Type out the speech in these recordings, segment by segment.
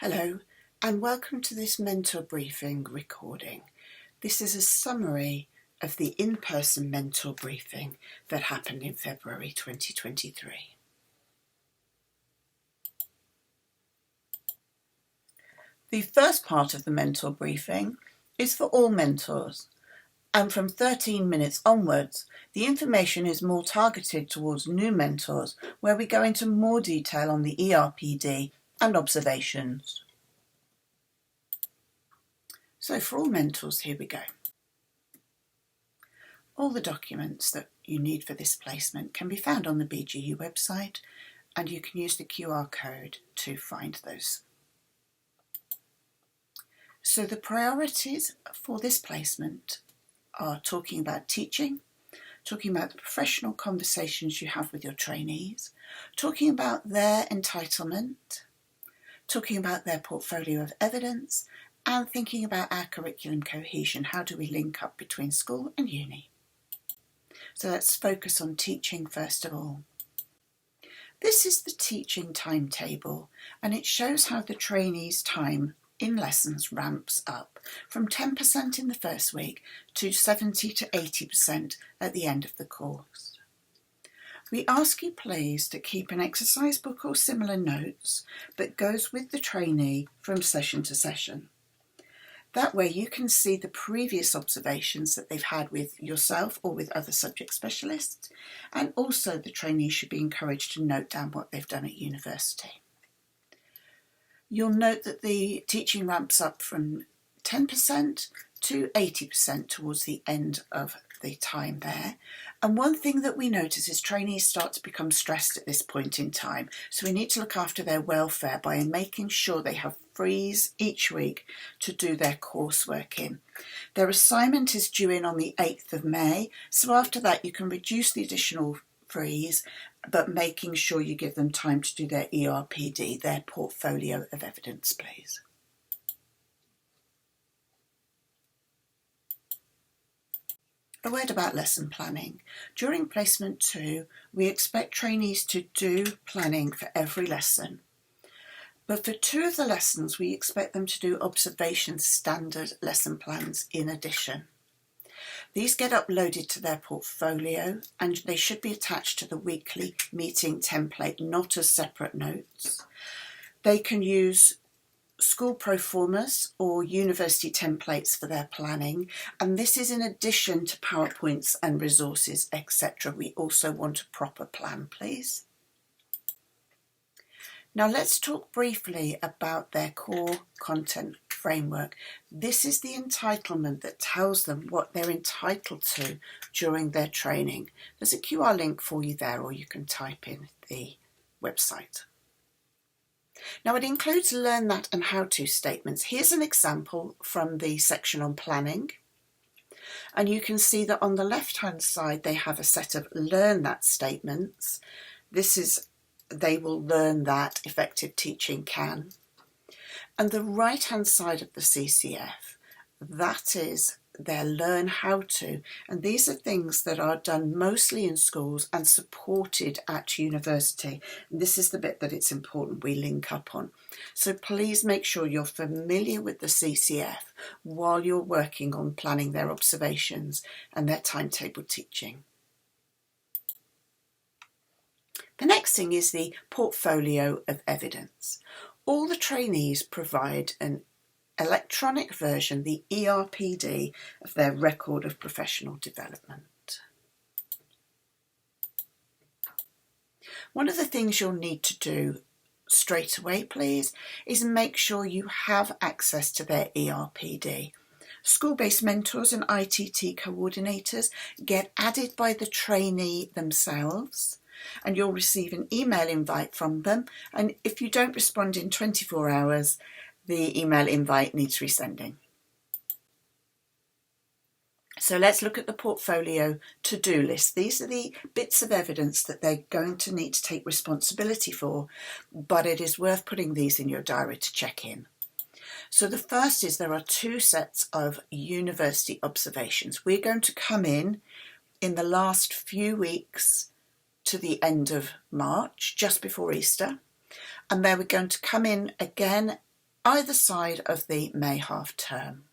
Hello, and welcome to this mentor briefing recording. This is a summary of the in-person mentor briefing that happened in February 2023. The first part of the mentor briefing is for all mentors, and from 13 minutes onwards, the information is more targeted towards new mentors, where we go into more detail on the ERPD and observations. So for all mentors, here we go. All the documents that you need for this placement can be found on the BGU website, and you can use the QR code to find those. So the priorities for this placement are talking about teaching, talking about the professional conversations you have with your trainees, talking about their entitlement, talking about their portfolio of evidence, and thinking about our curriculum cohesion. How do we link up between school and uni? So let's focus on teaching first of all. This is the teaching timetable, and it shows how the trainees' time in lessons ramps up from 10% in the first week to 70 to 80% at the end of the course. We ask you please to keep an exercise book or similar notes that goes with the trainee from session to session. That way you can see the previous observations that they've had with yourself or with other subject specialists, and also the trainees should be encouraged to note down what they've done at university. You'll note that the teaching ramps up from 10% to 80% towards the end of the time there. And one thing that we notice is trainees start to become stressed at this point in time. So we need to look after their welfare by making sure they have frees each week to do their coursework in. Their assignment is due in on the 8th of May. So after that, you can reduce the additional frees, but making sure you give them time to do their ERPD, their portfolio of evidence, please. A word about lesson planning. During Placement 2, we expect trainees to do planning for every lesson. But for 2 of the lessons, we expect them to do observation standard lesson plans in addition. These get uploaded to their portfolio, and they should be attached to the weekly meeting template, not as separate notes. They can use school proformas or university templates for their planning, and this is in addition to PowerPoints and resources, etc. We also want a proper plan, please. Now let's talk briefly about their core content framework. This is the entitlement that tells them what they're entitled to during their training. There's a QR link for you there, or you can type in the website. Now it includes learn that and how-to statements. Here's an example from the section on planning. And you can see that on the left-hand side, they have a set of learn that statements. This is, they will learn that effective teaching can. And the right-hand side of the CCF, that is their learn how to. And these are things that are done mostly in schools and supported at university. And this is the bit that it's important we link up on. So please make sure you're familiar with the CCF while you're working on planning their observations and their timetable teaching. The next thing is the portfolio of evidence. All the trainees provide an electronic version, the ERPD, of their record of professional development. One of the things you'll need to do straight away, please, is make sure you have access to their ERPD. School-based mentors and ITT coordinators get added by the trainee themselves, and you'll receive an email invite from them. And if you don't respond in 24 hours, the email invite needs resending. So let's look at the portfolio to-do list. These are the bits of evidence that they're going to need to take responsibility for, but it is worth putting these in your diary to check in. So the first is there are 2 sets of university observations. We're going to come in the last few weeks to the end of March, just before Easter, and then we're going to come in again either side of the May half term.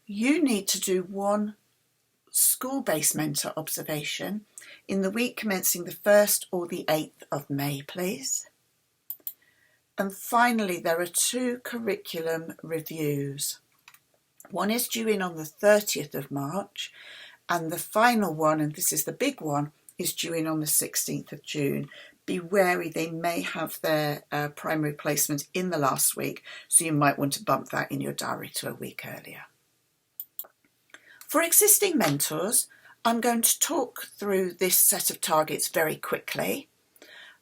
You need to do one school-based mentor observation in the week commencing the 1st or the 8th of May, please. And finally, there are 2 curriculum reviews. One is due in on the 30th of March, and the final one, and this is the big one, is due in on the 16th of June. Be wary, they may have their primary placement in the last week, so you might want to bump that in your diary to a week earlier. For existing mentors, I'm going to talk through this set of targets very quickly.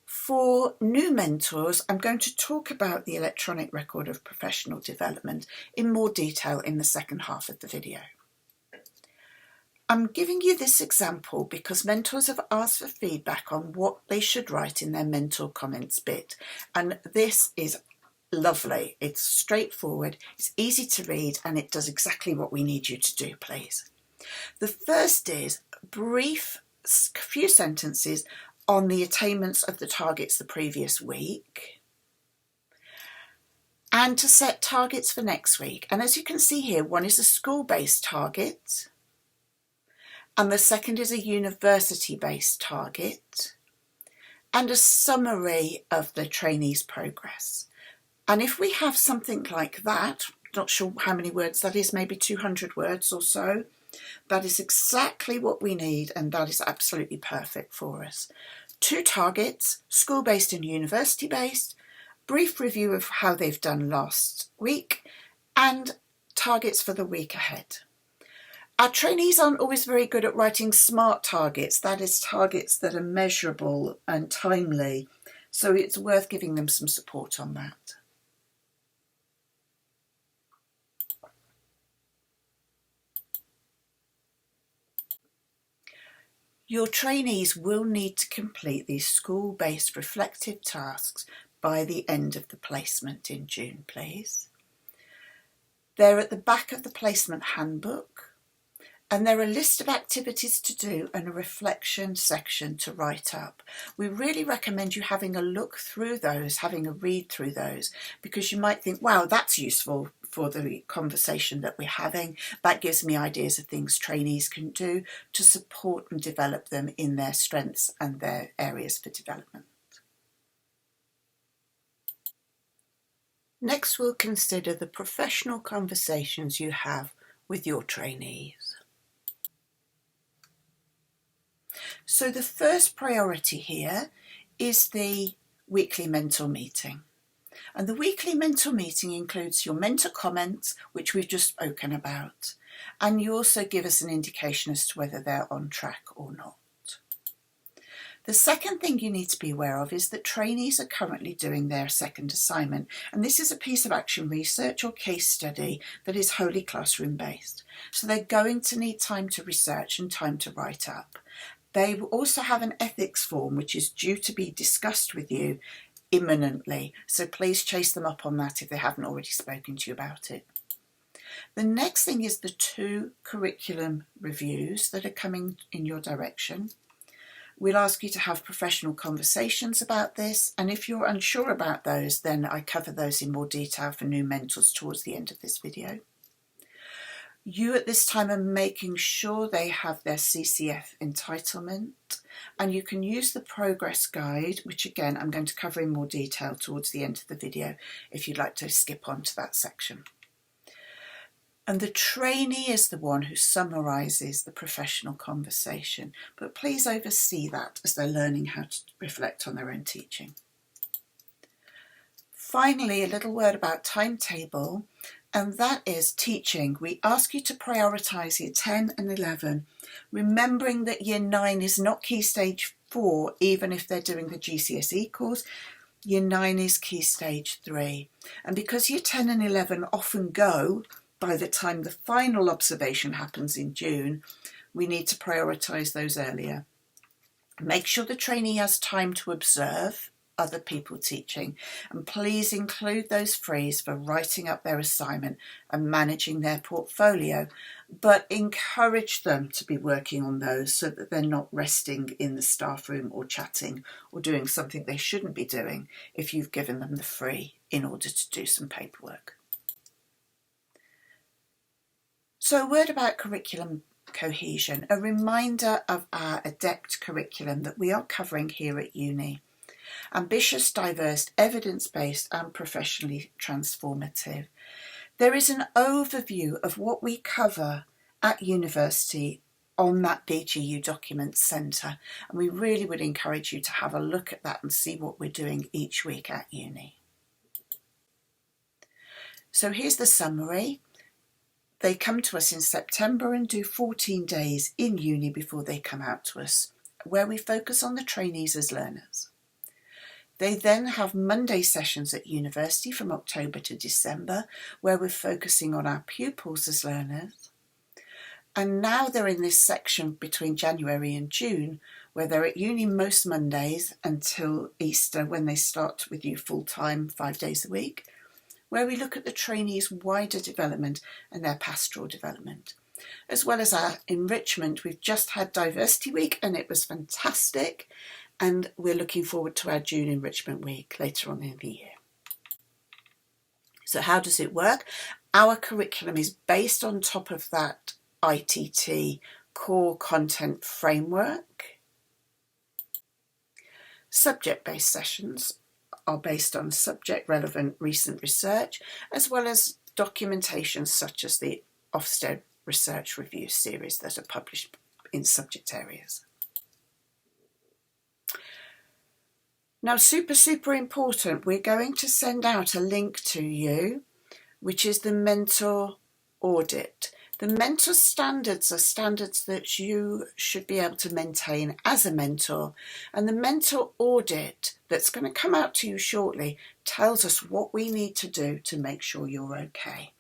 For new mentors, I'm going to talk about the electronic record of professional development in more detail in the second half of the video. I'm giving you this example because mentors have asked for feedback on what they should write in their mentor comments bit, and this is lovely. It's straightforward, it's easy to read, and it does exactly what we need you to do, please. The first is brief, few sentences on the attainments of the targets the previous week, and to set targets for next week. And as you can see here, one is a school-based target, and the second is a university-based target, and a summary of the trainee's progress. And if we have something like that, not sure how many words that is, maybe 200 words or so, that is exactly what we need, and that is absolutely perfect for us. 2 targets, school-based and university-based, brief review of how they've done last week, and targets for the week ahead. Our trainees aren't always very good at writing SMART targets, that is targets that are measurable and timely, so it's worth giving them some support on that. Your trainees will need to complete these school-based reflective tasks by the end of the placement in June, please. They're at the back of the placement handbook, and they're a list of activities to do and a reflection section to write up. We really recommend you having a look through those, having a read through those, because you might think, wow, that's useful for the conversation that we're having. That gives me ideas of things trainees can do to support and develop them in their strengths and their areas for development. Next, we'll consider the professional conversations you have with your trainees. So the first priority here is the weekly mentor meeting. And the weekly mentor meeting includes your mentor comments, which we've just spoken about, and you also give us an indication as to whether they're on track or not. The second thing you need to be aware of is that trainees are currently doing their second assignment, and this is a piece of action research or case study that is wholly classroom based. So they're going to need time to research and time to write up. They will also have an ethics form which is due to be discussed with you imminently, so please chase them up on that if they haven't already spoken to you about it. The next thing is the 2 curriculum reviews that are coming in your direction. We'll ask you to have professional conversations about this, and if you're unsure about those, then I cover those in more detail for new mentors towards the end of this video. You at this time are making sure they have their CCF entitlement, and you can use the progress guide, which again I'm going to cover in more detail towards the end of the video if you'd like to skip on to that section. And the trainee is the one who summarises the professional conversation, but please oversee that as they're learning how to reflect on their own teaching. Finally, a little word about timetable, and that is teaching. We ask you to prioritise year 10 and 11, remembering that year 9 is not Key Stage 4, even if they're doing the GCSE course. Year 9 is Key Stage 3. And because year 10 and 11 often go by the time the final observation happens in June, we need to prioritise those earlier. Make sure the trainee has time to observe, other people teaching, and please include those frees for writing up their assignment and managing their portfolio, but encourage them to be working on those so that they're not resting in the staff room or chatting or doing something they shouldn't be doing if you've given them the free in order to do some paperwork. So a word about curriculum cohesion, a reminder of our ADEPT curriculum that we are covering here at uni. Ambitious, diverse, evidence-based and professionally transformative. There is an overview of what we cover at university on that BGU Document Centre, and we really would encourage you to have a look at that and see what we're doing each week at uni. So here's the summary. They come to us in September and do 14 days in uni before they come out to us, where we focus on the trainees as learners. They then have Monday sessions at university from October to December, where we're focusing on our pupils as learners. And now they're in this section between January and June, where they're at uni most Mondays until Easter, when they start with you full-time 5 days a week, where we look at the trainees' wider development and their pastoral development. As well as our enrichment, we've just had Diversity Week and it was fantastic, and we're looking forward to our June Enrichment Week later on in the year. So how does it work? Our curriculum is based on top of that ITT core content framework. Subject-based sessions are based on subject-relevant recent research, as well as documentation such as the Ofsted Research Review series that are published in subject areas. Now, super important, we're going to send out a link to you, which is the mentor audit. The mentor standards are standards that you should be able to maintain as a mentor, and the mentor audit that's going to come out to you shortly tells us what we need to do to make sure you're okay.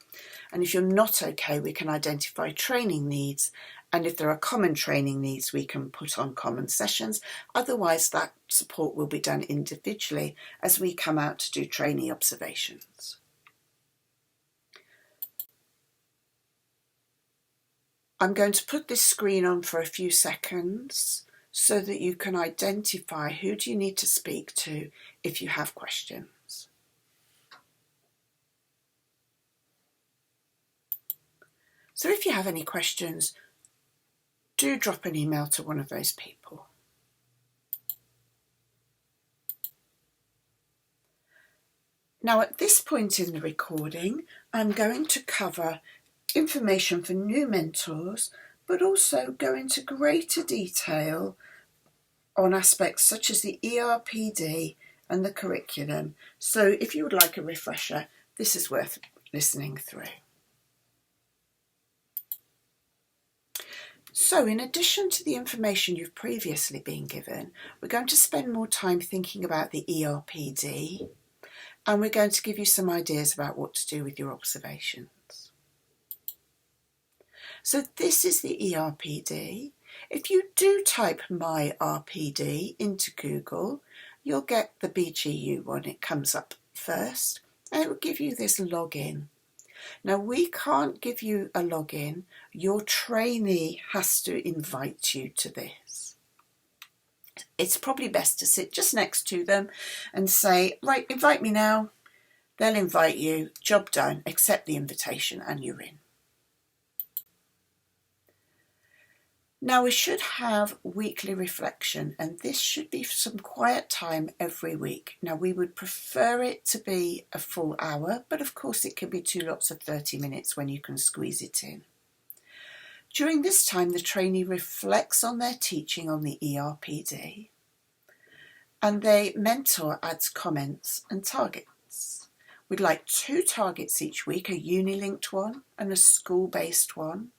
And if you're not okay, we can identify training needs, and if there are common training needs, we can put on common sessions. Otherwise, that support will be done individually as we come out to do trainee observations. I'm going to put this screen on for a few seconds so that you can identify who do you need to speak to if you have questions. So if you have any questions, do drop an email to one of those people. Now, at this point in the recording, I'm going to cover information for new mentors, but also go into greater detail on aspects such as the ERPD and the curriculum. So if you would like a refresher, this is worth listening through. So in addition to the information you've previously been given, we're going to spend more time thinking about the ERPD, and we're going to give you some ideas about what to do with your observations. So this is the ERPD. If you do type My RPD into Google, you'll get the BGU one. It comes up first, and it will give you this login. Now, we can't give you a login. Your trainee has to invite you to this. It's probably best to sit just next to them and say, right, invite me now. They'll invite you. Job done. Accept the invitation and you're in. Now, we should have weekly reflection, and this should be some quiet time every week. Now, we would prefer it to be a full hour, but of course it can be 2 lots of 30 minutes when you can squeeze it in. During this time, the trainee reflects on their teaching on the ERPD, and the mentor adds comments and targets. We'd like 2 targets each week, a uni-linked one and a school-based one.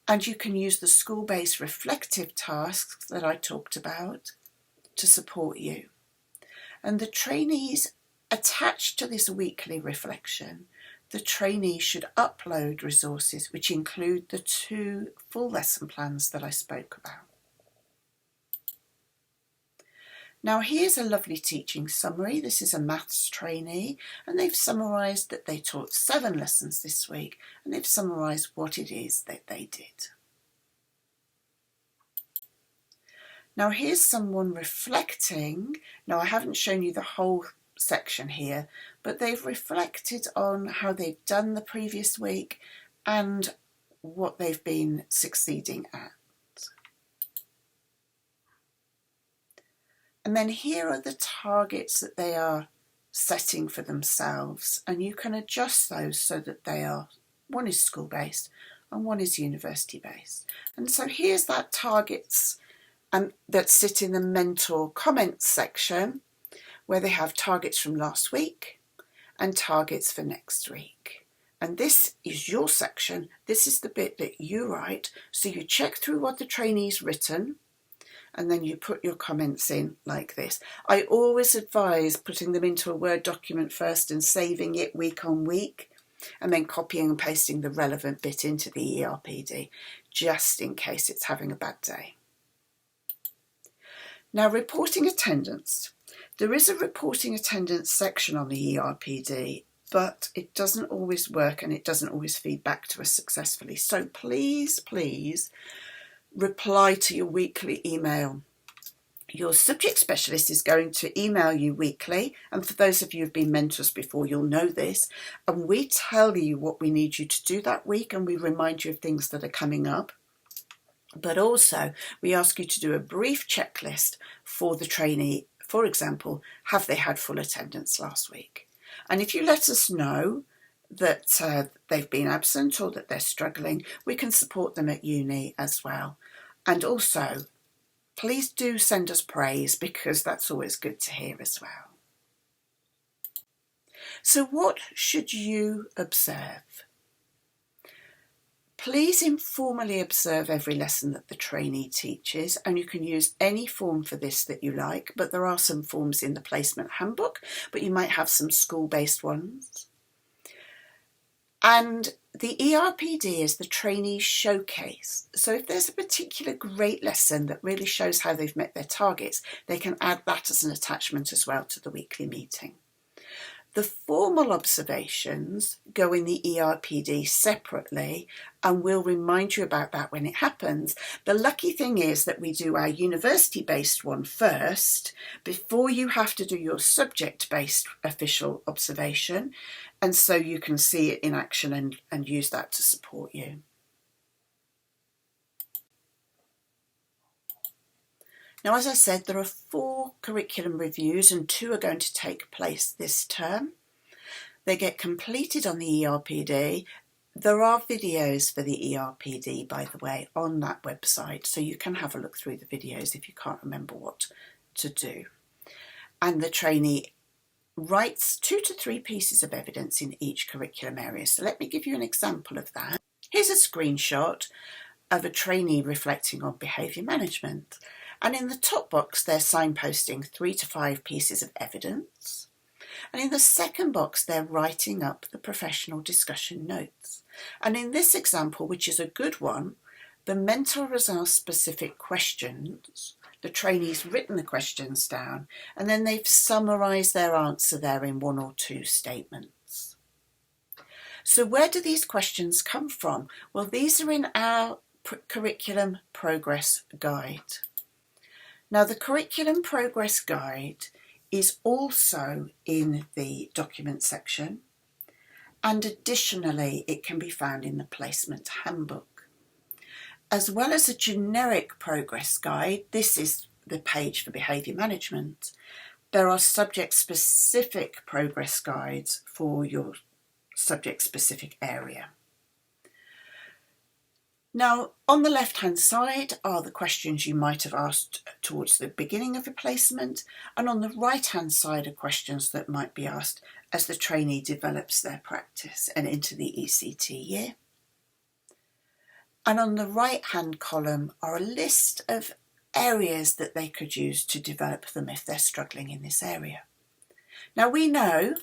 And you can use the school-based reflective tasks that I talked about to support you. And the trainees attached to this weekly reflection, the trainee should upload resources which include the 2 full lesson plans that I spoke about. Now here's a lovely teaching summary. This is a maths trainee, and they've summarised that they taught 7 lessons this week, and they've summarised what it is that they did. Now here's someone reflecting. Now I haven't shown you the whole section here, but they've reflected on how they've done the previous week and what they've been succeeding at. And then here are the targets that they are setting for themselves, and you can adjust those so that they are, one is school-based and one is university-based. And so here's that targets that sit in the mentor comments section, where they have targets from last week and targets for next week. And this is your section. This is the bit that you write. So you check through what the trainee's written, and then you put your comments in like this. I always advise putting them into a Word document first and saving it week on week, and then copying and pasting the relevant bit into the ERPD, just in case it's having a bad day. Now, reporting attendance. There is a reporting attendance section on the ERPD, but it doesn't always work and it doesn't always feed back to us successfully. So please, please reply to your weekly email. Your subject specialist is going to email you weekly, and for those of you who've been mentors before, you'll know this, and we tell you what we need you to do that week, and we remind you of things that are coming up. But also, we ask you to do a brief checklist for the trainee. For example, have they had full attendance last week? And if you let us know that they've been absent or that they're struggling, we can support them at uni as well. And also, please do send us praise, because that's always good to hear as well. So what should you observe? Please informally observe every lesson that the trainee teaches, and you can use any form for this that you like, but there are some forms in the placement handbook, but you might have some school-based ones. And the ERPD is the trainee showcase. So if there's a particular great lesson that really shows how they've met their targets, they can add that as an attachment as well to the weekly meeting. The formal observations go in the ERPD separately, and we'll remind you about that when it happens. The lucky thing is that we do our university-based one first before you have to do your subject-based official observation, and so you can see it in action and use that to support you. Now, as I said, there are 4 curriculum reviews and 2 are going to take place this term. They get completed on the ERPD. There are videos for the ERPD, by the way, on that website, so you can have a look through the videos if you can't remember what to do. And the trainee writes 2 to 3 pieces of evidence in each curriculum area. So let me give you an example of that. Here's a screenshot of a trainee reflecting on behaviour management. And in the top box, they're signposting 3 to 5 pieces of evidence. And in the second box, they're writing up the professional discussion notes. And in this example, which is a good one, the mentor has asked specific questions. The trainee's written the questions down, and then they've summarised their answer there in 1 or 2 statements. So where do these questions come from? Well, these are in our curriculum progress guide. Now, the Curriculum Progress Guide is also in the document section, and additionally it can be found in the Placement Handbook. As well as a generic progress guide, this is the page for behaviour management, there are subject-specific progress guides for your subject-specific area. Now, on the left-hand side are the questions you might have asked towards the beginning of your placement, and on the right-hand side are questions that might be asked as the trainee develops their practice and into the ECT year. And on the right-hand column are a list of areas that they could use to develop them if they're struggling in this area. Now, we know,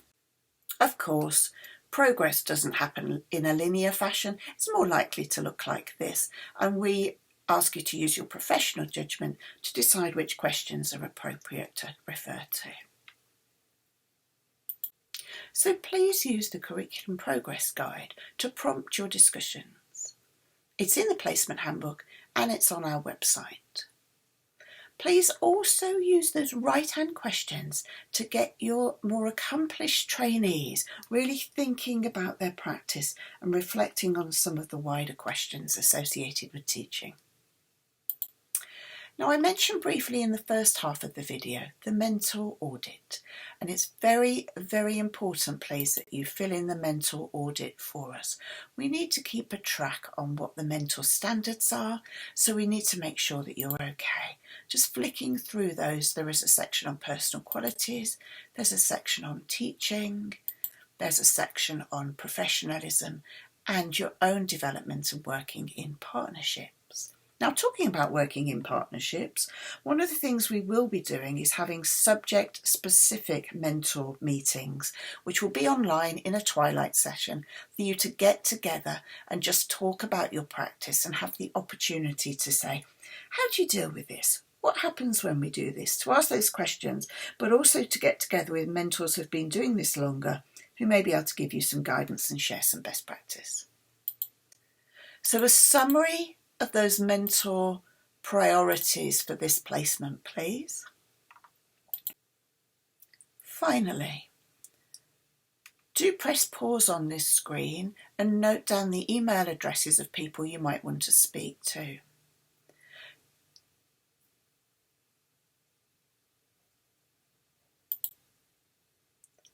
of course, progress doesn't happen in a linear fashion. It's more likely to look like this. And we ask you to use your professional judgment to decide which questions are appropriate to refer to. So please use the Curriculum Progress Guide to prompt your discussions. It's in the Placement Handbook and it's on our website. Please also use those right-hand questions to get your more accomplished trainees really thinking about their practice and reflecting on some of the wider questions associated with teaching. Now, I mentioned briefly in the first half of the video the mentor audit, and it's very, very important, please, that you fill in the mentor audit for us. We need to keep a track on what the mentor standards are, so we need to make sure that you're okay. Just flicking through those, there is a section on personal qualities, there's a section on teaching, there's a section on professionalism and your own development and working in partnership. Now, talking about working in partnerships, one of the things we will be doing is having subject-specific mentor meetings, which will be online in a twilight session for you to get together and just talk about your practice and have the opportunity to say, how do you deal with this? What happens when we do this? To ask those questions, but also to get together with mentors who've been doing this longer, who may be able to give you some guidance and share some best practice. So a summary of those mentor priorities for this placement, please. Finally, do press pause on this screen and note down the email addresses of people you might want to speak to.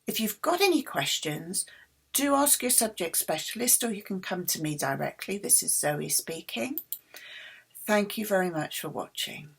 If you've got any questions, do ask your subject specialist, or you can come to me directly. This is Zoe speaking. Thank you very much for watching.